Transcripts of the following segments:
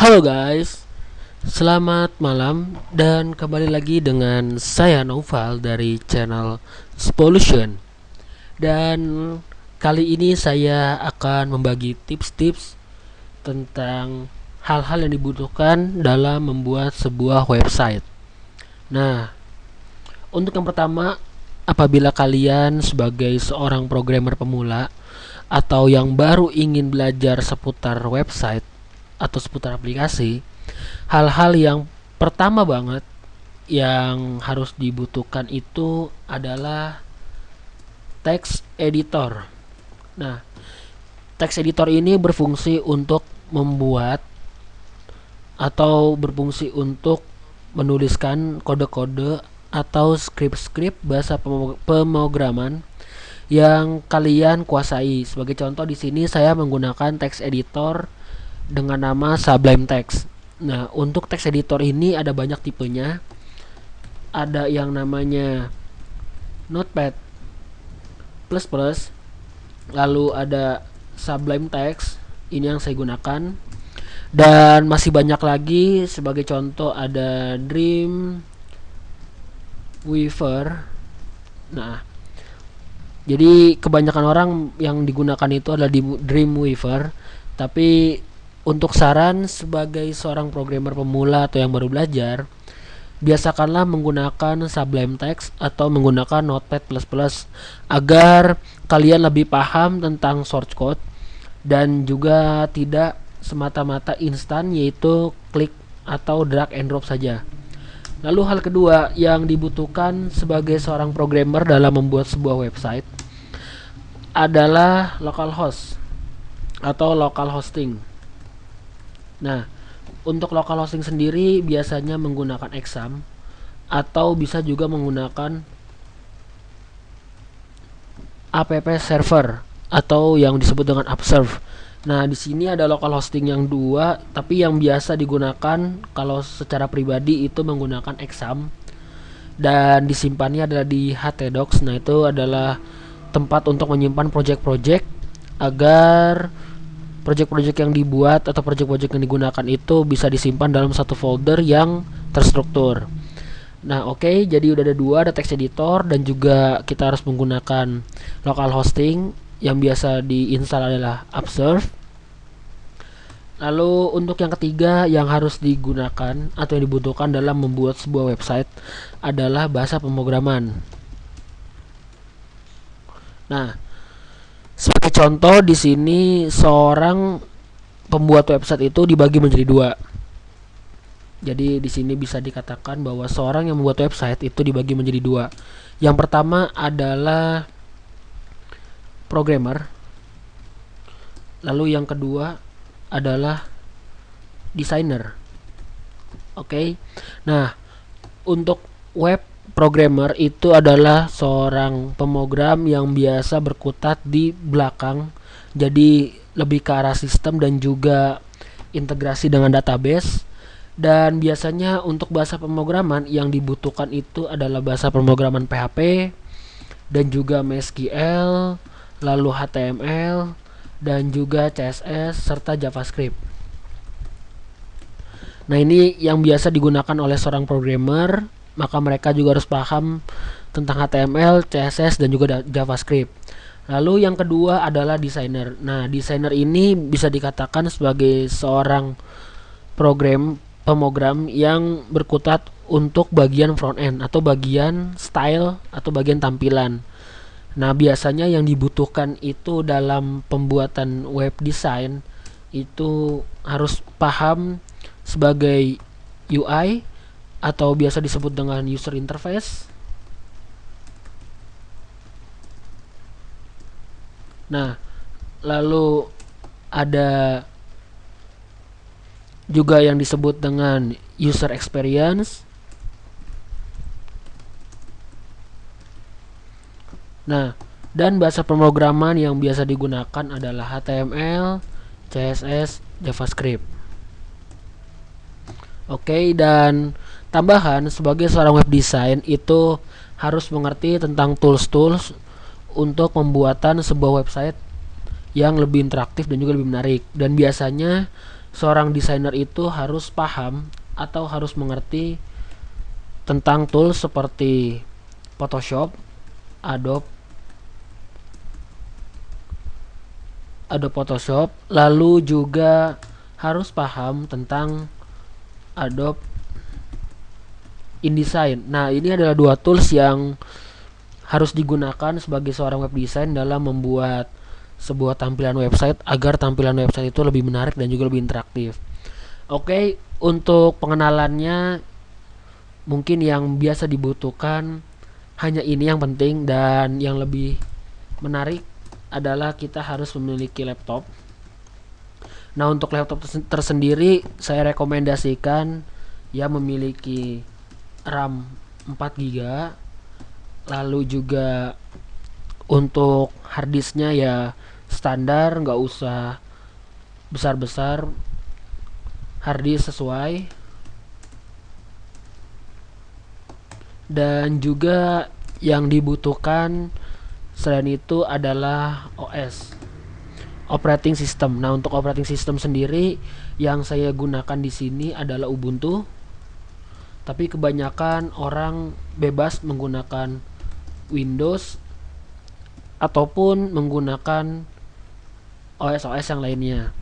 Halo guys, selamat malam dan kembali lagi dengan saya Noval dari channel Spolution. Dan kali ini saya akan membagi tips-tips tentang hal-hal yang dibutuhkan dalam membuat sebuah website. Nah, untuk yang pertama, apabila kalian sebagai seorang programmer pemula atau yang baru ingin belajar seputar website atau seputar aplikasi, hal-hal yang pertama banget yang harus dibutuhkan itu adalah text editor. Nah, text editor ini berfungsi untuk membuat atau berfungsi untuk menuliskan kode-kode atau script-script bahasa pemrograman yang kalian kuasai. Sebagai contoh di sini saya menggunakan text editor dengan nama Sublime Text. Nah, untuk text editor ini ada banyak tipenya. Ada yang namanya Notepad++, lalu ada Sublime Text, ini yang saya gunakan. Dan masih banyak lagi, sebagai contoh ada Dreamweaver. Nah, jadi kebanyakan orang yang digunakan itu adalah di Dreamweaver, tapi untuk saran sebagai seorang programmer pemula atau yang baru belajar, biasakanlah menggunakan Sublime Text atau menggunakan Notepad++ agar kalian lebih paham tentang source code dan juga tidak semata-mata instan, yaitu klik atau drag and drop saja. Lalu hal kedua yang dibutuhkan sebagai seorang programmer dalam membuat sebuah website adalah localhost atau local hosting. Nah, untuk local hosting sendiri biasanya menggunakan Exam atau bisa juga menggunakan app server atau yang disebut dengan Upserve. Nah, di sini ada local hosting yang dua, tapi yang biasa digunakan kalau secara pribadi itu menggunakan Exam dan disimpannya adalah di htdocs. Nah, itu adalah tempat untuk menyimpan project-project agar project-project yang dibuat atau project-project yang digunakan itu bisa disimpan dalam satu folder yang terstruktur. Nah, oke, jadi udah ada dua, ada text editor dan juga kita harus menggunakan local hosting. Yang biasa diinstal adalah Upserve. Lalu untuk yang ketiga yang harus digunakan atau yang dibutuhkan dalam membuat sebuah website adalah bahasa pemrograman. Nah, sebagai contoh di sini seorang pembuat website itu dibagi menjadi dua. Jadi di sini bisa dikatakan bahwa seorang yang membuat website itu dibagi menjadi dua. Yang pertama adalah programmer. Lalu yang kedua adalah designer. Oke. Nah, untuk web programmer itu adalah seorang pemrogram yang biasa berkutat di belakang, jadi lebih ke arah sistem dan juga integrasi dengan database. Dan biasanya untuk bahasa pemrograman yang dibutuhkan itu adalah bahasa pemrograman PHP dan juga MySQL, lalu HTML dan juga CSS serta JavaScript. Nah, ini yang biasa digunakan oleh seorang programmer, maka mereka juga harus paham tentang HTML, CSS dan juga JavaScript. Lalu yang kedua adalah desainer. Nah, desainer ini bisa dikatakan sebagai seorang pemrogram yang berkutat untuk bagian front end atau bagian style atau bagian tampilan. Nah, biasanya yang dibutuhkan itu dalam pembuatan web design itu harus paham sebagai UI atau biasa disebut dengan user interface. Nah, lalu ada juga yang disebut dengan user experience. Nah, dan bahasa pemrograman yang biasa digunakan adalah HTML, CSS, JavaScript. Oke, dan tambahan sebagai seorang web design itu harus mengerti tentang tools-tools untuk pembuatan sebuah website yang lebih interaktif dan juga lebih menarik. Dan biasanya seorang desainer itu harus paham atau harus mengerti tentang tools seperti Photoshop, Adobe Photoshop, lalu juga harus paham tentang Adobe InDesign. Nah, ini adalah dua tools yang harus digunakan sebagai seorang web design dalam membuat sebuah tampilan website agar tampilan website itu lebih menarik dan juga lebih interaktif. Oke, untuk pengenalannya mungkin yang biasa dibutuhkan hanya ini yang penting, dan yang lebih menarik adalah kita harus memiliki laptop. Nah, untuk laptop tersendiri saya rekomendasikan yang memiliki RAM 4 GB, lalu juga untuk harddisknya ya standar, nggak usah besar-besar, harddisk sesuai. Dan juga yang dibutuhkan selain itu adalah OS, operating system. Nah, untuk operating system sendiri yang saya gunakan di sini adalah Ubuntu, tapi kebanyakan orang bebas menggunakan Windows ataupun menggunakan OS yang lainnya.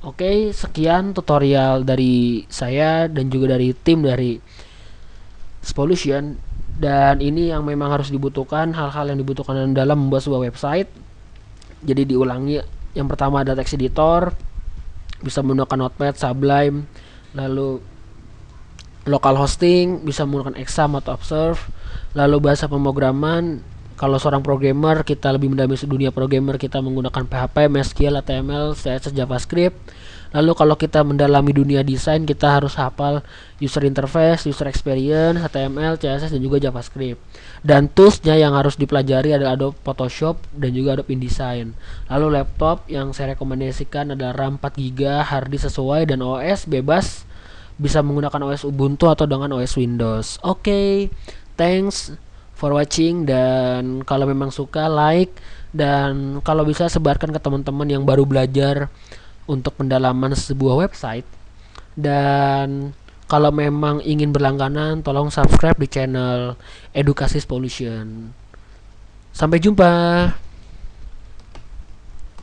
Oke, sekian tutorial dari saya dan juga dari tim dari Spolution, dan ini yang memang harus dibutuhkan, hal-hal yang dibutuhkan dalam membuat sebuah website. Jadi diulangi, yang pertama ada text editor, bisa menggunakan Notepad, Sublime, lalu local hosting, bisa menggunakan Exam atau Observe, lalu bahasa pemrograman. Kalau seorang programmer, kita lebih mendalami dunia programmer, kita menggunakan PHP, MySQL, HTML, CSS, JavaScript. Lalu kalau kita mendalami dunia desain, kita harus hafal user interface, user experience, HTML, CSS, dan juga JavaScript. Dan toolsnya yang harus dipelajari adalah Adobe Photoshop dan juga Adobe InDesign. Lalu laptop yang saya rekomendasikan adalah RAM 4 GB, harddisk sesuai, dan OS bebas, bisa menggunakan OS Ubuntu atau dengan OS Windows. Oke, thanks for watching, dan kalau memang suka like, dan kalau bisa sebarkan ke teman-teman yang baru belajar untuk pendalaman sebuah website. Dan kalau memang ingin berlangganan, tolong subscribe di channel Edukasi Spolution. Sampai jumpa.